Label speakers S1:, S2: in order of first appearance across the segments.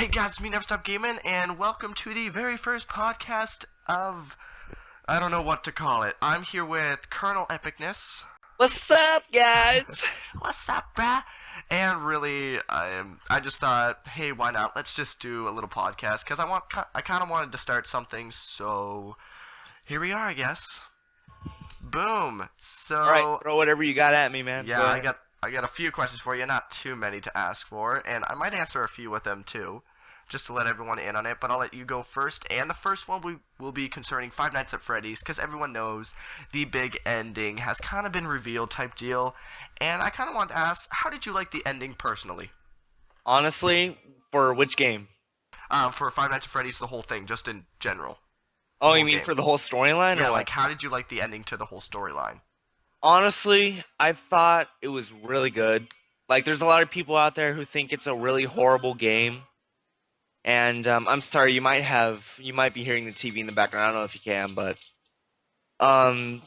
S1: Hey guys, it's me Never Stop Gaming, and welcome to the very first podcast of I don't know what to call it. I'm here with Colonel Epicness.
S2: What's up, guys?
S1: What's up, bruh? And really, I just thought, hey, why not? Let's just do a little podcast because I kind of wanted to start something. So here we are, I guess. Boom.
S2: All right,
S1: So
S2: throw whatever you got at me, man.
S1: yeah,
S2: Go
S1: I
S2: ahead.
S1: got I got a few questions for you, not too many to ask for, and I might answer a few with them too, just to let everyone in on it. But I'll let you go first, and the first one we will be concerning Five Nights at Freddy's, because everyone knows the big ending has kind of been revealed type deal, and I kind of want to ask, how did you like the ending personally?
S2: Honestly, for which game?
S1: For Five Nights at Freddy's, the whole thing, just in general, the
S2: Oh, you
S1: whole
S2: mean
S1: game.
S2: for the whole storyline or
S1: Yeah,
S2: what?
S1: like how did you like the ending to the whole storyline?
S2: Honestly, I thought it was really good. Like, there's a lot of people out there who think it's a really horrible game, and I'm sorry, you might be hearing the TV in the background. I don't know if you can, but um,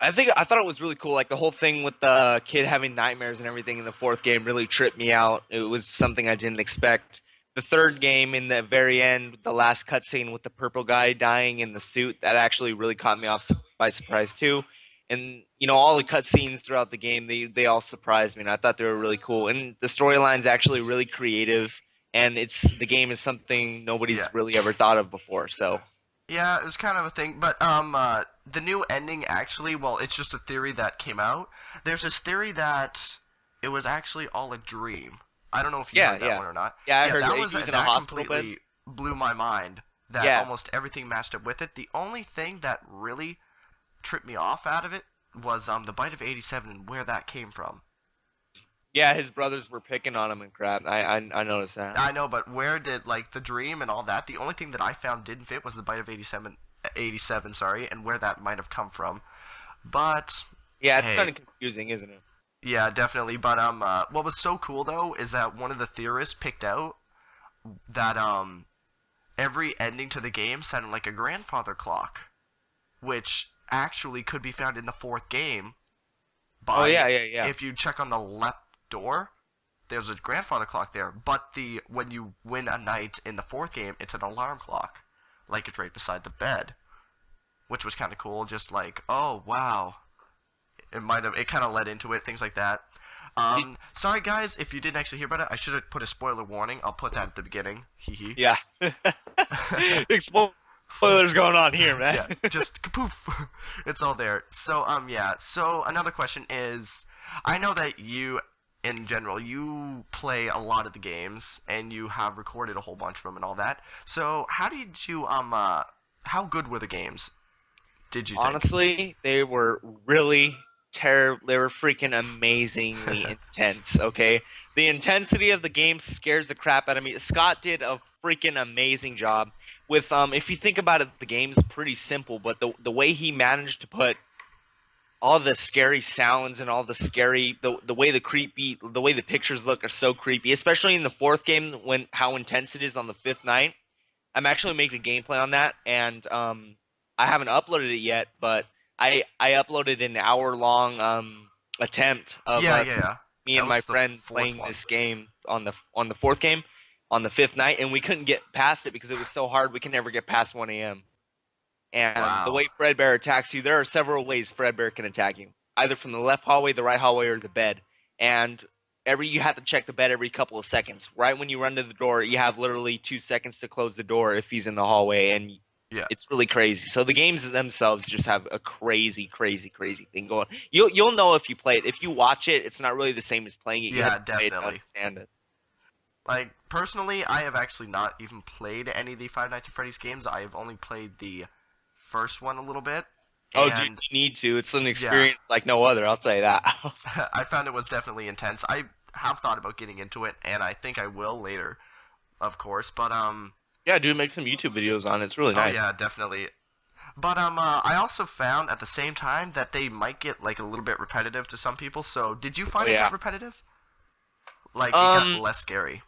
S2: I thought it was really cool. Like the whole thing with the kid having nightmares and everything in the fourth game really tripped me out. It was something I didn't expect. The third game, in the very end, the last cutscene with the purple guy dying in the suit, that actually really caught me off by surprise too. And all the cutscenes throughout the game, they all surprised me, and I thought they were really cool. And the storyline's actually really creative, and the game is something
S1: Yeah.
S2: nobody's really ever thought of before. So
S1: Yeah, it was kind of a thing, but the new ending actually, well, it's just a theory that came out. There's this theory that it was actually all a dream. I don't know if you
S2: yeah,
S1: heard that
S2: yeah,
S1: one or not.
S2: yeah. I
S1: Yeah,
S2: heard
S1: that
S2: that
S1: was
S2: he was in a
S1: that
S2: hospital bed.
S1: completely blew my mind. That
S2: Yeah.
S1: almost everything matched up with it. The only thing that really tripped me off out of it was the bite of 87 and where that came from.
S2: Yeah, his brothers were picking on him and crap. I noticed that.
S1: I know, but where did like the dream and all that? The only thing that I found didn't fit was the bite of 87, 87, sorry, and where that might have come from. But
S2: Yeah, it's kind
S1: hey,
S2: of confusing, isn't it?
S1: yeah, definitely. But what was so cool though is that one of the theorists picked out that every ending to the game sounded like a grandfather clock, which actually could be found in the fourth game
S2: Oh
S1: by
S2: yeah, yeah, yeah.
S1: if you check on the left door. There's a grandfather clock there, but when you win a night in the fourth game, it's an alarm clock, like it's right beside the bed, which was kind of cool. Just like, oh wow, it kind of led into it, things like that.
S2: Did,
S1: Sorry guys, if you didn't actually hear about it, I should have put a spoiler warning. I'll put that at the beginning. Hee hee.
S2: yeah. Big spoilers going on here, man.
S1: Yeah, just kapoof. It's all there. So yeah. So another question is, I know that you, in general, you play a lot of the games and you have recorded a whole bunch of them and all that. So how did you how good were the games? Did you think?
S2: Honestly, they were really terrible. They were freaking amazingly intense. Okay, the intensity of the game scares the crap out of me. Scott did a freaking amazing job with. If you think about it, the game's pretty simple, but the way he managed to put all the scary sounds and all the way the way the pictures look are so creepy, especially in the fourth game when how intense it is on the fifth night. I'm actually making a gameplay on that, and I haven't uploaded it yet, but I uploaded an hour long attempt of
S1: Yeah,
S2: us,
S1: yeah, yeah.
S2: me
S1: That
S2: and my
S1: was the
S2: friend
S1: fourth
S2: playing
S1: one.
S2: this game on the fourth game on the fifth night, and we couldn't get past it because it was so hard. We could never get past 1 a.m. And the
S1: Wow.
S2: way Fredbear attacks you, there are several ways Fredbear can attack you, either from the left hallway, the right hallway, or the bed. And you have to check the bed every couple of seconds. Right when you run to the door, you have literally 2 seconds to close the door if he's in the hallway, and
S1: Yeah.
S2: it's really crazy. So the games themselves just have a crazy, crazy, crazy thing going. You'll know if you play it. If you watch it, it's not really the same as playing it. You have
S1: Yeah,
S2: to play it to
S1: definitely.
S2: understand it.
S1: Like personally, I have actually not even played any of the Five Nights at Freddy's games. I have only played the first one a little bit,
S2: Oh, dude,
S1: and
S2: you need to. It's an
S1: yeah,
S2: experience like no other. I'll tell you that.
S1: I found it was definitely intense. I have thought about getting into it, and I think I will later, of course. But
S2: Yeah, dude, make some YouTube videos on it. It's really
S1: oh
S2: nice.
S1: yeah, definitely. But I also found at the same time that they might get like a little bit repetitive to some people. So did you
S2: Oh
S1: find it got
S2: yeah.
S1: repetitive? Like it got
S2: Um,
S1: less scary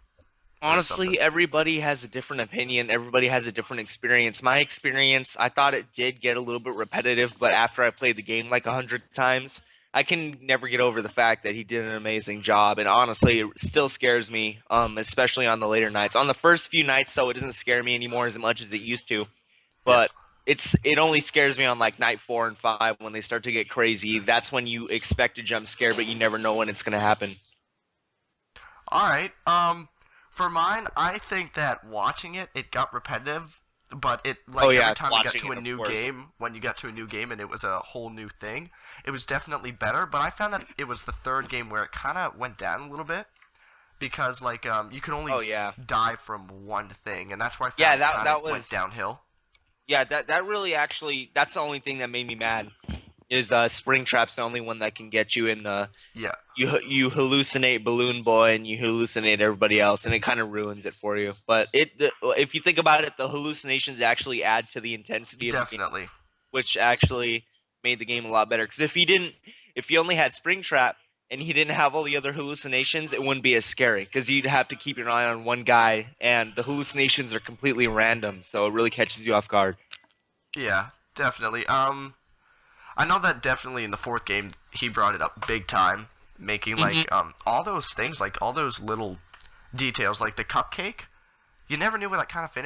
S1: or something?
S2: Honestly, everybody has a different opinion. Everybody has a different experience. My experience, I thought it did get a little bit repetitive, but after I played the game like 100 times, I can never get over the fact that he did an amazing job, and honestly, it still scares me, especially on the later nights. On the first few nights, so it doesn't scare me anymore as much as it used to.
S1: Yeah.
S2: But it only scares me on like night 4 and 5 when they start to get crazy. That's when you expect a jump scare, but you never know when it's gonna happen.
S1: All right. For mine, I think that watching it, it got repetitive, but it
S2: Oh
S1: like every
S2: yeah,
S1: time you get
S2: watching
S1: to a
S2: it, of
S1: new
S2: course.
S1: game, when you got to a new game and it was a whole new thing, it was definitely better. But I found that it was the third game where it kind of went down a little bit because you could only
S2: Oh yeah,
S1: die from one thing, and that's where I
S2: yeah.
S1: found it
S2: That
S1: kind of
S2: that
S1: went
S2: was
S1: downhill.
S2: yeah. That really actually that's the only thing that made me mad. Is Spring Trap's the only one that can get you in
S1: Yeah,
S2: you hallucinate Balloon Boy and you hallucinate everybody else, and it kind of ruins it for you. But if you think about it, the hallucinations actually add to the intensity of the game,
S1: definitely.
S2: which actually made the game a lot better. Because if you only had Springtrap and he didn't have all the other hallucinations, it wouldn't be as scary. Because you'd have to keep your eye on one guy, and the hallucinations are completely random, so it really catches you off guard.
S1: Yeah, definitely. I know that definitely in the fourth game he brought it up big time, making
S2: Hmm.
S1: all those things, like all those little details, like the cupcake. You never knew where that kind of fit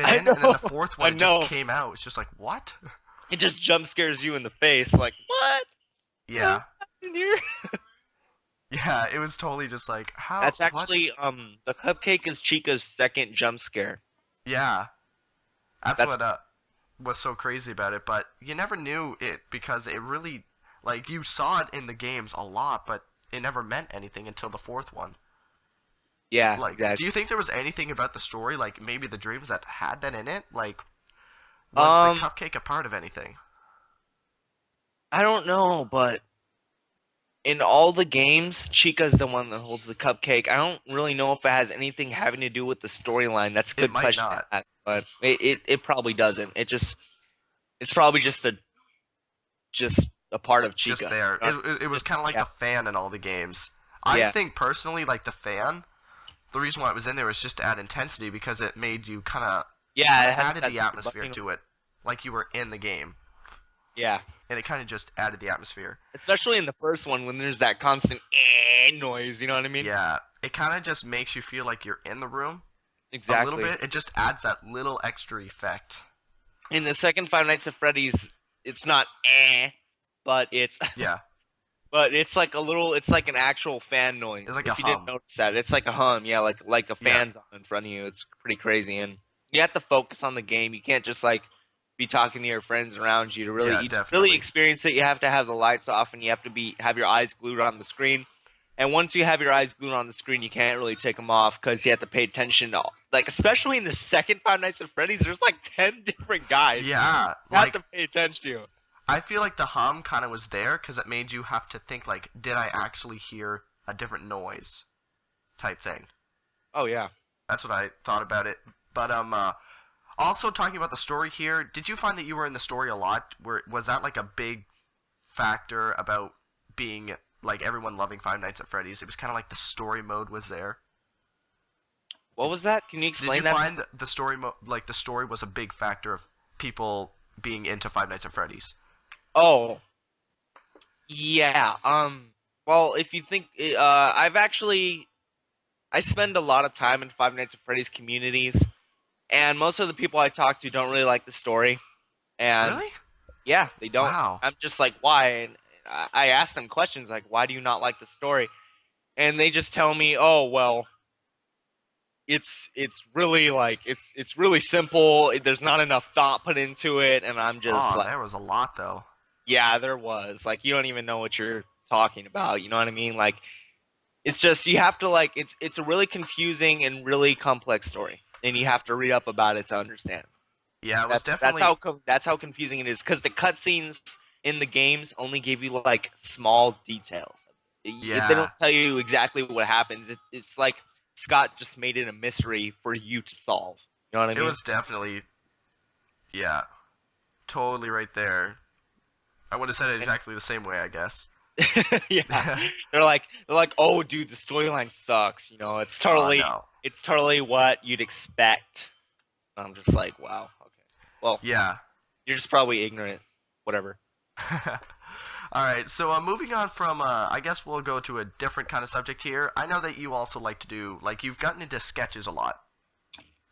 S2: I
S1: in, and then the
S2: know,
S1: fourth one
S2: I
S1: it just
S2: know.
S1: came out. It's just like what?
S2: It just jump scares you in the face, like what?
S1: Yeah,
S2: What's happening here?
S1: yeah. It was totally just like how
S2: That's
S1: what?
S2: actually the cupcake is Chica's second jump scare.
S1: Yeah, that's
S2: That's
S1: what was so crazy about it. But you never knew it because it really like you saw it in the games a lot, but it never meant anything until the fourth one.
S2: yeah,
S1: Like, do
S2: exactly.
S1: you think there was anything about the story, like maybe the dreams that had that in it? Like, was the
S2: Um,
S1: cupcake a part of anything?
S2: I don't know, but in all the games, Chica's the one that holds the cupcake. I don't really know if it has anything having to do with the storyline. That's a
S1: It
S2: good
S1: might
S2: question to
S1: not.
S2: ask, but it probably doesn't. It's probably just a part of
S1: Just
S2: Chica.
S1: there.
S2: You know?
S1: It was
S2: Just
S1: kind of like
S2: yeah,
S1: the fan in all the games. I
S2: yeah,
S1: think personally, like the fan, the reason why it was in there was just to add intensity because it made you it
S2: yeah.
S1: kind
S2: It
S1: of
S2: has
S1: added
S2: that
S1: the
S2: super
S1: atmosphere
S2: buffing.
S1: to it, like you were in the game,
S2: Yeah,
S1: and it kind of just added the atmosphere.
S2: especially in the first one when there's that constant noise. You know what I mean?
S1: Yeah, it kind of just makes you feel like you're in the room a little
S2: Exactly.
S1: bit. It just adds that little extra effect.
S2: In the second Five Nights at Freddy's, it's not but it's
S1: Yeah,
S2: but it's like a little. It's like an actual fan
S1: it's
S2: noise.
S1: like a
S2: If you didn't
S1: hum.
S2: notice that, it's like a hum. Yeah, like a
S1: Yeah,
S2: fan's on in front of you. It's pretty crazy, and you have to focus on the game. You can't just like be talking to your friends around you to
S1: yeah,
S2: really
S1: definitely.
S2: experience it. You have to have the lights off, and you have to have your eyes glued on the screen. And once you have your eyes glued on the screen, you can't really take them off because you have to pay attention to like, especially in the second Five Nights at Freddy's. There's like 10 different guys
S1: Yeah,
S2: you have
S1: like
S2: to pay attention to.
S1: I feel like the hum kind of was there because it made you have to think like, did I actually hear a different noise type thing?
S2: Oh yeah.
S1: That's what I thought about it. But also talking about the story here, did you find that you were in the story a lot? Was that like a big factor about being like everyone loving Five Nights at Freddy's? It was kind of like the story mode was there.
S2: What was that? Can you
S1: Did you
S2: explain that?
S1: find the like the story was a big factor of people being into Five Nights at Freddy's?
S2: Oh, yeah. Well, if you think, I spend a lot of time in Five Nights at Freddy's communities, and most of the people I talk to don't really like the story, and
S1: Really?
S2: yeah, they don't.
S1: Wow.
S2: I'm just like, why? And I ask them questions like, why do you not like the story? And they just tell me, oh, well, it's really like it's really simple. There's not enough thought put into it, and I'm just
S1: Oh,
S2: like,
S1: there was a lot though.
S2: yeah, there was. Like, you don't even know what you're talking about. You know what I mean? Like, it's just you have to like it's a really confusing and really complex story, and you have to read up about it to understand.
S1: Yeah, it was
S2: That's
S1: definitely
S2: that's how confusing it is because the cutscenes in the games only give you like small details. They
S1: yeah.
S2: don't tell you exactly what happens. It's like Scott just made it a mystery for you to solve. You know what I
S1: It
S2: mean?
S1: was definitely yeah, totally right there. I would have said it
S2: And
S1: exactly the same way, I guess.
S2: yeah, they're like, oh, dude, the storyline sucks. You know,
S1: Oh no.
S2: it's totally what you'd expect. I'm just like, wow, okay. Well,
S1: Yeah.
S2: you're just probably ignorant. Whatever.
S1: All right, so moving on from, I guess we'll go to a different kind of subject here. I know that you also like to do, like, you've gotten into sketches a lot,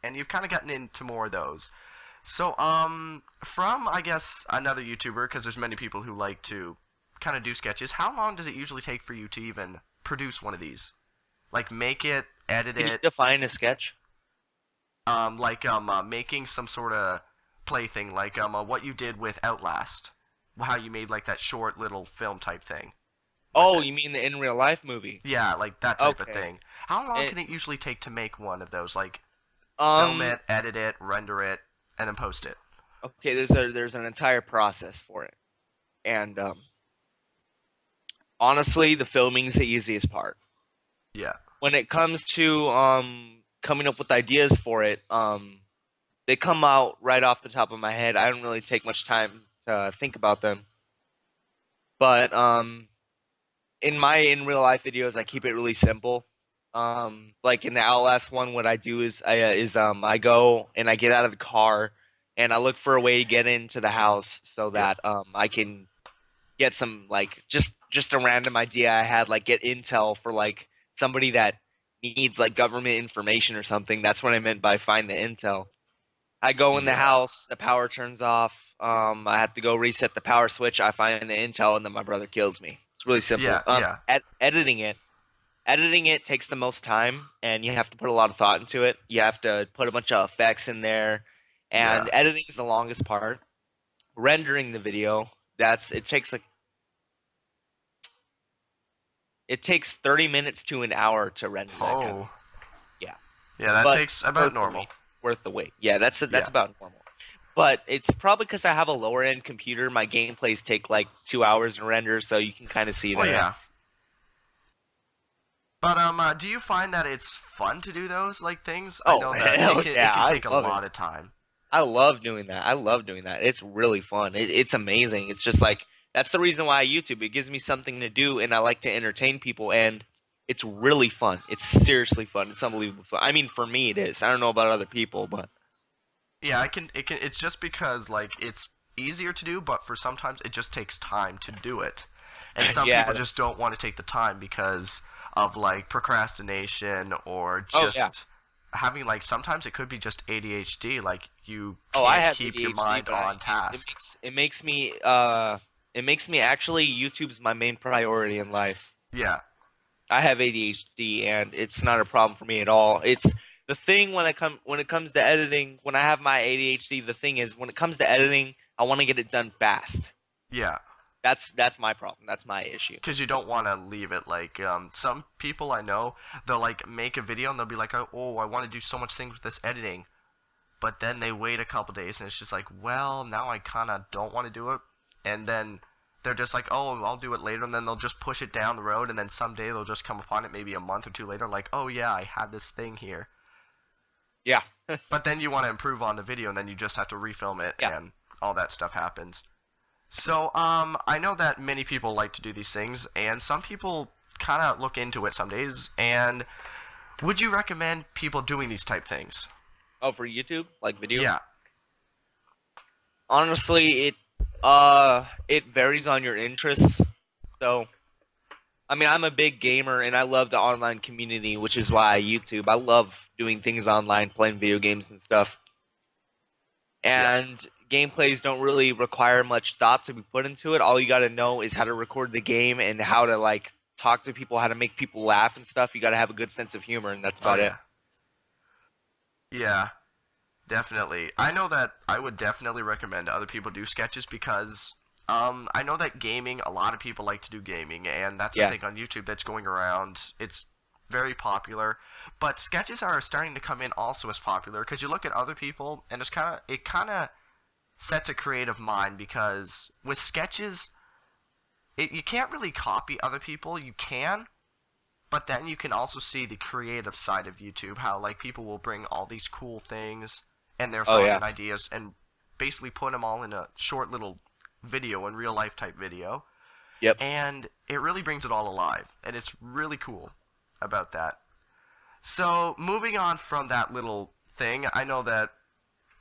S1: and you've kind of gotten into more of those. So, from, I guess, another YouTuber, because there's many people who like to kind of do sketches, how long does it usually take for you to even produce one of these? Like, make it, edit
S2: Can you
S1: it,
S2: define a sketch?
S1: making some sort of plaything, like, what you did with Outlast. How you made, like, that short little film type thing with
S2: Oh,
S1: it.
S2: you mean the in real life movie?
S1: Yeah, like that type of
S2: Okay.
S1: thing. How long
S2: And
S1: can it usually take to make one of those? Like, film
S2: um
S1: it, edit it, render it, and then post it.
S2: okay, there's an entire process for it. And honestly, the filming's the easiest part.
S1: Yeah.
S2: When it comes to coming up with ideas for it, they come out right off the top of my head. I don't really take much time to think about them. But in my in real life videos, I keep it really simple. Like in the Outlast one, what I do is I go and I get out of the car and I look for a way to get into the house so
S1: Yep.
S2: that I can get some like just a random idea I had, like get intel for like somebody that needs like government information or something. That's what I meant by find the intel. I go in the
S1: Yeah.
S2: house, the power turns off. I have to go reset the power switch. I find the intel, and then my brother kills me. It's really
S1: Yeah.
S2: simple.
S1: Yeah.
S2: Editing it takes the most time, and you have to put a lot of thought into it. You have to put a bunch of effects in there,
S1: Yeah.
S2: and editing is the longest part. Rendering the video, that's it takes 30 minutes to an hour to render that kind of.
S1: Oh.
S2: Yeah,
S1: Yeah, that
S2: but
S1: takes
S2: it's
S1: about
S2: worth the
S1: normal.
S2: wait. Worth the wait. Yeah, that's
S1: Yeah.
S2: about normal. But it's probably because I have a lower end computer. My gameplays take like 2 hours to render, so you can kind of see
S1: Well,
S2: there.
S1: yeah. But do you find that it's fun to do those like things? I
S2: Oh
S1: know that
S2: hell
S1: it
S2: yeah,
S1: can
S2: I
S1: take a
S2: love it.
S1: lot of time.
S2: I love doing that. I love doing that. It's really fun. It's amazing. It's just like that's the reason why I YouTube. It gives me something to do, and I like to entertain people, and it's really fun. It's seriously fun. It's unbelievable fun. I mean, for me, it is. I don't know about other people, but
S1: Yeah, I can. It can. It's just because like it's easier to do, but for sometimes it just takes time to do it, and some people
S2: yeah.
S1: just don't want to take the time because of like procrastination or
S2: Oh yeah.
S1: just having like sometimes it could be just ADHD. Like you
S2: Oh, I
S1: can't
S2: have
S1: keep your
S2: ADHD,
S1: mind
S2: but
S1: on task.
S2: it makes me actually YouTube's my main priority in life.
S1: Yeah,
S2: I have ADHD and it's not a problem for me at all. It's the thing when it comes to editing, when I have my ADHD, the thing is when it comes to editing, I want to get it done fast.
S1: yeah.
S2: That's my problem. That's my issue.
S1: Because you don't want to leave it like some people I know, they'll like make a video and they'll be like, oh, I want to do so much things with this editing, but then they wait a couple days and it's just like, well, now I kind of don't want to do it, and then they're just like, oh, I'll do it later, and then they'll just push it down the road, and then someday they'll just come upon it, maybe a month or two later, like, oh yeah, I had this thing here,
S2: Yeah.
S1: but then you want to improve on the video, and then you just have to refilm it,
S2: Yeah.
S1: and all that stuff happens. So, I know that many people like to do these things, and some people kind of look into it some days, and would you recommend people doing these type things?
S2: Oh, for YouTube, like videos?
S1: Yeah,
S2: Honestly, it varies on your interests. So, I mean, I'm a big gamer and I love the online community, which is why I YouTube. I love doing things online, playing video games and stuff.
S1: yeah,
S2: And gameplays don't really require much thought to be put into it. All you got to know is how to record the game and how to like talk to people, how to make people laugh and stuff. You got to have a good sense of humor, and that's
S1: oh
S2: about it.
S1: yeah, yeah. Definitely. I know that I would definitely recommend other people do sketches because I know that gaming, a lot of people like to do gaming, and that's a
S2: Yeah.
S1: thing on YouTube that's going around. It's very popular, but sketches are starting to come in also as popular because you look at other people and it kind of sets a creative mind because with sketches, you can't really copy other people. You can, but then you can also see the creative side of YouTube, how like people will bring all these cool things and their
S2: Oh
S1: thoughts
S2: yeah.
S1: and ideas and basically put them all in a short little video, in real life type video,
S2: Yep.
S1: and it really brings it all alive, and it's really cool about that. So moving on from that little thing, I know that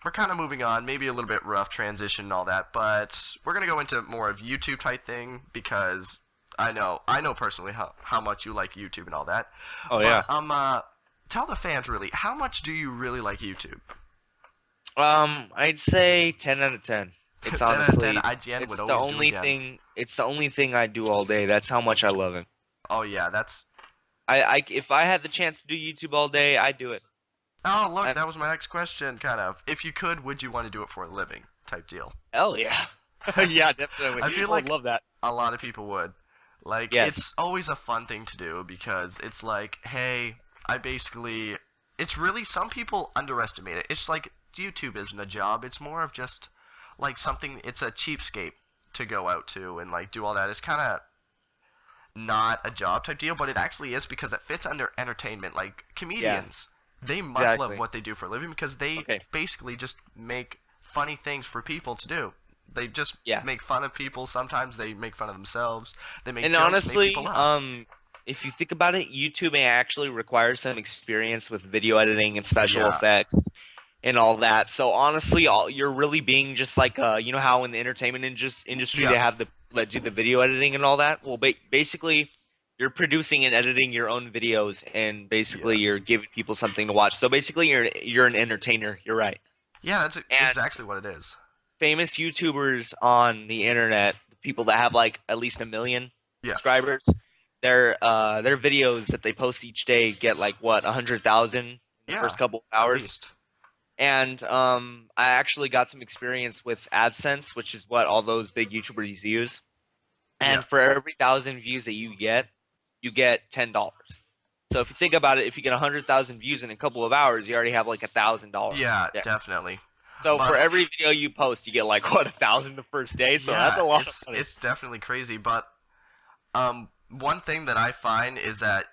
S1: we're kind of moving on, maybe a little bit rough transition and all that, but we're gonna go into more of YouTube type thing because I know personally how much you like YouTube and all that.
S2: Oh
S1: But
S2: yeah.
S1: tell the fans really, how much do you really like YouTube?
S2: I'd say 10 out of 10. It's
S1: 10 out of 10,
S2: honestly,
S1: IGN would
S2: it's the
S1: always do
S2: only
S1: again.
S2: thing, it's the only thing I do all day. That's how much I love it.
S1: Oh yeah, that's.
S2: If I had the chance to do YouTube all day, I'd do it.
S1: Oh look,
S2: I,
S1: that was my next question. Kind of, if you could, would you want to do it for a living? Type deal.
S2: Hell yeah. Yeah, definitely.
S1: I feel
S2: I would
S1: like
S2: love that.
S1: a lot of people would. Like,
S2: Yes.
S1: it's always a fun thing to do because it's like, hey, I basically. It's really, some people underestimate it. It's like, YouTube isn't a job, it's more of just, like, something, it's a cheapskate to go out to and, like, do all that. It's kind of not a job type deal, but it actually is because it fits under entertainment. Like,
S2: Yeah,
S1: comedians, they must love
S2: exactly.
S1: what they do for a living because they
S2: Okay.
S1: basically just make funny things for people to do. They just
S2: Yeah.
S1: make fun of people. Sometimes they make fun of themselves. They make
S2: And
S1: jokes, make people
S2: honestly,
S1: laugh.
S2: if you think about it, YouTube actually requires some experience with video editing and special
S1: Yeah,
S2: effects and all that. So honestly, you're really being just like you know how in the entertainment industry
S1: yeah,
S2: they have the that do the video editing and all that. Well, basically, you're producing and editing your own videos, and
S1: yeah,
S2: basically you're giving people something to watch. So basically, you're an entertainer. You're right.
S1: yeah. That's
S2: And
S1: exactly what it is.
S2: famous YouTubers on the internet, people that have like at least a million
S1: Yeah,
S2: subscribers, their videos that they post each day get like what 100,000 in the
S1: yeah,
S2: first couple of
S1: at
S2: hours.
S1: least.
S2: And I actually got some experience with AdSense, which is what all those big YouTubers use.
S1: Yeah,
S2: And for every 1,000 views that you get $10. So if you think about it, if you get 100,000 views in a couple of hours, you already have like $1,000
S1: yeah,
S2: there.
S1: definitely.
S2: So for
S1: But
S2: every video you post, you get like what 1,000 the first day. So that's
S1: yeah,
S2: a lot of
S1: it's
S2: money.
S1: it's definitely crazy. But one thing that I find is that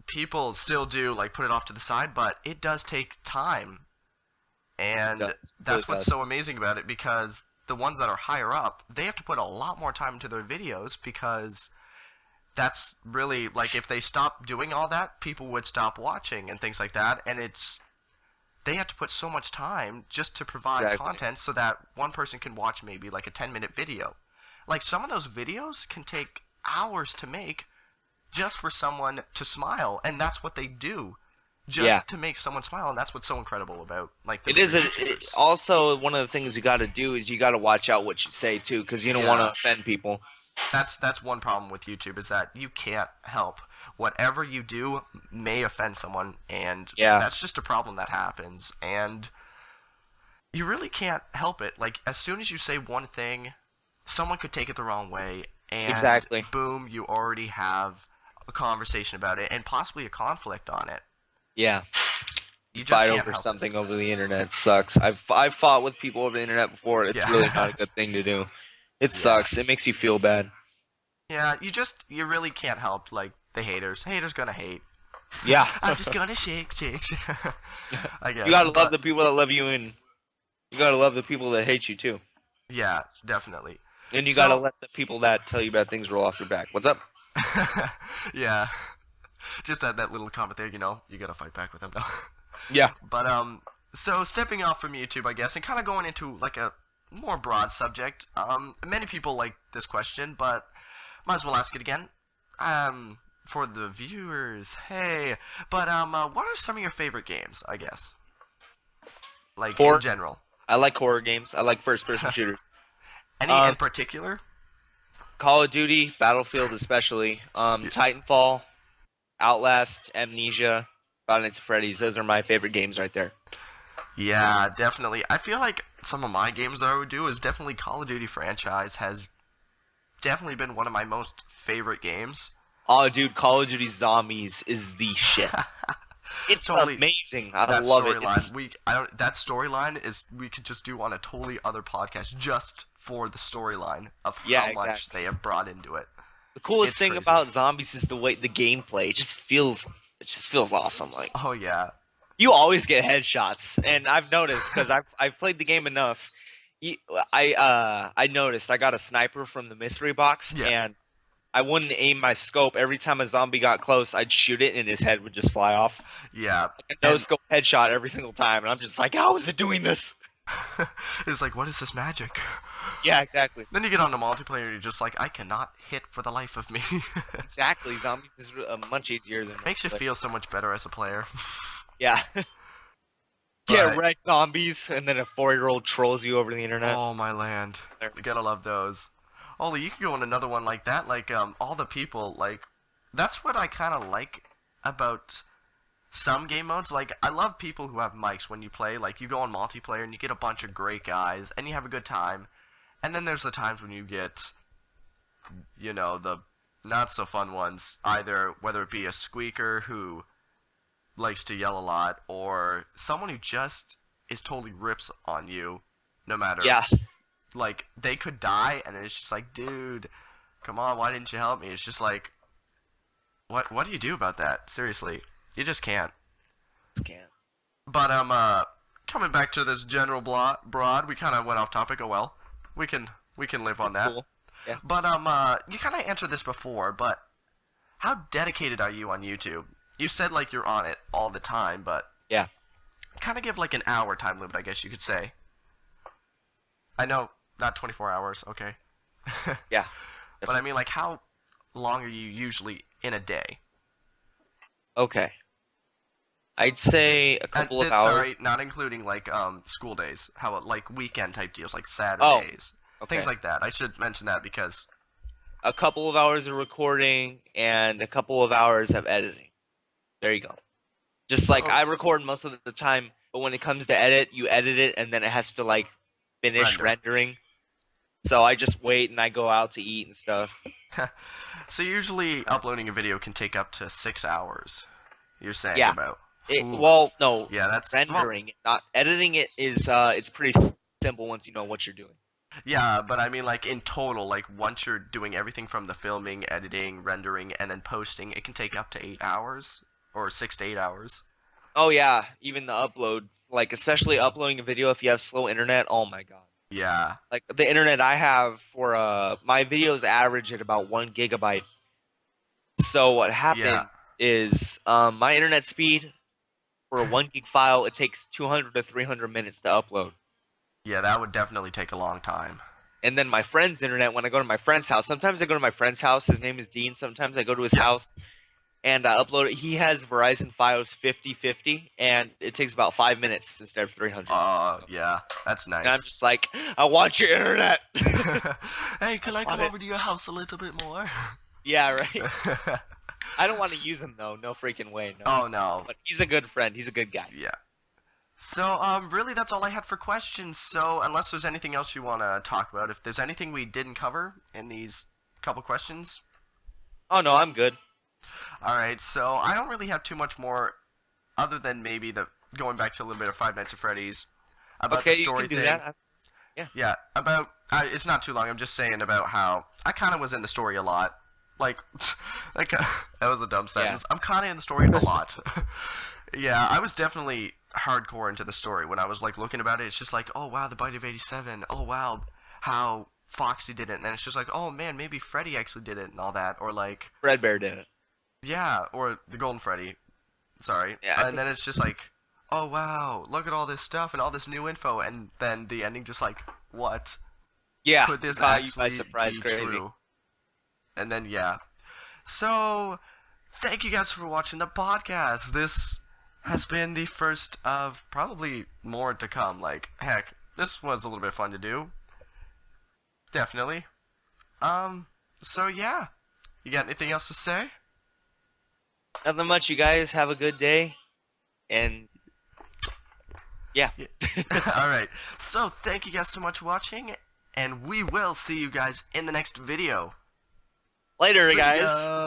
S1: people still do like put it off to the side, but it does take time,
S2: It
S1: and
S2: does. It really
S1: that's what's
S2: does.
S1: so amazing about it because the ones that are higher up, they have to put a lot more time into their videos because that's really like if they stop doing all that, people would stop watching and things like that, and it's they have to put so much time just to provide
S2: Exactly.
S1: content so that one person can watch maybe like a 10-minute video. Like some of those videos can take hours to make just for someone to smile, and that's what they do
S2: Yeah.
S1: just to make someone smile, and that's what's so incredible about like the
S2: It
S1: bigger
S2: is
S1: YouTubers.
S2: also one of the things you got to do is you got to watch out what you say too, because you don't want to
S1: Yeah,
S2: offend people.
S1: that's one problem with YouTube is that you can't help whatever you do may offend someone, and
S2: Yeah.
S1: that's just a problem that happens, and you really can't help it. Like as soon as you say one thing, someone could take it the wrong way, and
S2: Exactly.
S1: boom, you already have a conversation about it and possibly a conflict on it.
S2: Yeah. You
S1: You just
S2: fight
S1: can't
S2: over
S1: help it.
S2: something over the internet. It sucks. I've fought with people over the internet before. It's really not
S1: Yeah.
S2: a good thing to do. It
S1: Yeah.
S2: sucks. It makes you feel bad.
S1: Yeah, you really can't help like the haters. Haters gonna hate.
S2: Yeah.
S1: I'm just gonna shake, shake, shake. I
S2: You
S1: guess,
S2: gotta love
S1: but
S2: the people that love you, and you gotta love the people that hate you too.
S1: yeah, definitely.
S2: And you gotta
S1: So,
S2: let the people that tell you bad things roll off your back. What's up?
S1: yeah, just add that little comment there. You gotta fight back with them now.
S2: Yeah.
S1: But so stepping off from YouTube, I guess, and kind of going into like a more broad subject. Many people like this question, but might as well ask it again. For the viewers, hey. But what are some of your favorite games? I guess, like in
S2: Horror.
S1: general.
S2: I like horror games. I like first-person shooters.
S1: Any
S2: Um,
S1: in particular?
S2: Call of Duty, Battlefield especially,
S1: Y-
S2: Titanfall, Outlast, Amnesia, Five Nights at Freddy's. Those are my favorite games right there.
S1: Yeah, definitely. I feel like some of my games that I would do is definitely Call of Duty franchise has definitely been one of my most favorite games.
S2: Oh, dude, Call of Duty Zombies is the shit. It's
S1: Totally,
S2: amazing. I
S1: that
S2: love it.
S1: storyline.
S2: It's
S1: I don't. That storyline is we could just do on a totally other podcast just for the storyline of
S2: yeah,
S1: how much
S2: exactly.
S1: they have brought into it.
S2: The coolest
S1: It's
S2: thing
S1: crazy.
S2: about Zombies is the way the gameplay. It just feels awesome. Like
S1: Oh yeah,
S2: you always get headshots, and I've noticed because I've played the game enough. You, I noticed I got a sniper from the mystery box,
S1: yeah,
S2: and I wouldn't aim my scope. Every time a zombie got close, I'd shoot it, and his head would just fly off.
S1: yeah.
S2: A no
S1: And
S2: scope headshot every single time, and I'm just like, how is it doing this?
S1: It's like, what is this magic?
S2: Yeah, exactly.
S1: Then you get on the multiplayer and you're just like, I cannot hit for the life of me.
S2: Exactly. Zombies is much easier than
S1: Makes you
S2: multiplayer.
S1: feel so much better as a player.
S2: Yeah. Get
S1: But
S2: wrecked zombies, and then a 4-year-old trolls you over the internet.
S1: oh my land, you gotta love those. Ollie, you could go on another one like that, like all the people, like that's what I kind of like about some game modes. Like I love people who have mics when you play. Like you go on multiplayer and you get a bunch of great guys and you have a good time. And then there's the times when you get, the not so fun ones. Either whether it be a squeaker who likes to yell a lot, or someone who just is totally rips on you, no matter,
S2: Yeah.
S1: like they could die, and it's just like, dude, come on, why didn't you help me? It's just like, what do you do about that? Seriously, you just can't.
S2: Can't.
S1: But coming back to this general broad, we kind of went off topic. Oh well, we can live on
S2: It's
S1: that.
S2: cool. Yeah.
S1: But you kind of answered this before, but how dedicated are you on YouTube? You said like you're on it all the time, but
S2: Yeah.
S1: kind of give like an hour time limit, I guess you could say. I know, not 24 hours, okay.
S2: Yeah.
S1: But I mean, like, how long are you usually in a day?
S2: Okay. I'd say a couple of hours.
S1: Sorry, not including like school days. How about like weekend type deals, like
S2: Oh,
S1: Saturdays,
S2: okay.
S1: things like that. I should mention that because
S2: A couple of hours of recording and a couple of hours of editing. There you go. Just like
S1: so
S2: I record most of the time, but when it comes to edit, you edit it and then it has to like finish
S1: render.
S2: rendering. So I just wait and I go out to eat and stuff.
S1: So usually uploading a video can take up to 6 hours. You're saying
S2: Yeah.
S1: about. Ooh.
S2: Well, no,
S1: Yeah, that's
S2: rendering, not editing it is it's pretty simple once you know what you're doing.
S1: yeah, but I mean like in total, like once you're doing everything from the filming, editing, rendering, and then posting, it can take up to 8 hours or 6 to 8 hours.
S2: Oh yeah, even the upload, like especially uploading a video if you have slow internet. Oh my god.
S1: Yeah,
S2: Like the internet I have for my videos average at about 1 GB. So what
S1: yeah,
S2: happened is my internet speed for a 1 gig file, it takes 200 to 300 minutes to upload.
S1: yeah. That would definitely take a long time.
S2: And then my friend's internet, when I go to my friend's house, sometimes I go to my friend's house. His name is Dean. Sometimes I go to his
S1: Yep.
S2: house and I upload it. He has Verizon Fios 50/50, and it takes about 5 minutes instead of 300.
S1: Yeah, that's
S2: And I'm
S1: nice.
S2: just like, I want your internet.
S1: Hey, can I come
S2: want it.
S1: over to your house a little bit more?
S2: Yeah, right. I don't want to use him though. No freaking way. No.
S1: Oh no.
S2: But he's a good friend. He's a good guy.
S1: Yeah. So, really, that's all I had for questions. So, unless there's anything else you want to talk about, if there's anything we didn't cover in these couple questions,
S2: Oh no, I'm good.
S1: all right. So, I don't really have too much more, other than maybe the going back to a little bit of Five Nights at Freddy's about
S2: Okay,
S1: the
S2: you
S1: story
S2: can do
S1: thing.
S2: that.
S1: Yeah, about it's not too long. I'm just saying about how I kind of was in the story a lot. Like, like that was a dumb sentence. I'm kind of in the story a lot. Yeah, I was definitely hardcore into the story when I was like looking about it. It's just like, oh wow, the Bite of '87. Oh wow, how Foxy did it, and then it's just like, oh man, maybe Freddy actually did it and all that, or like,
S2: Red Bear did it.
S1: yeah, or the Golden Freddy. Sorry,
S2: Yeah, I
S1: and then it's just like, oh wow, look at all this stuff and all this new info, and then the ending just like, what?
S2: yeah.
S1: Could this
S2: Caught you by
S1: actually
S2: surprise,
S1: be
S2: crazy.
S1: true? And then yeah. So thank you guys for watching the podcast. This has been the first of probably more to come. Like heck, this was a little bit fun to do. Definitely. So yeah. You got anything else to say?
S2: Nothing much. You guys have a good day, and yeah.
S1: Alright. So thank you guys so much for watching, and we will see you guys in the next video.
S2: Later,
S1: See
S2: guys.
S1: ya.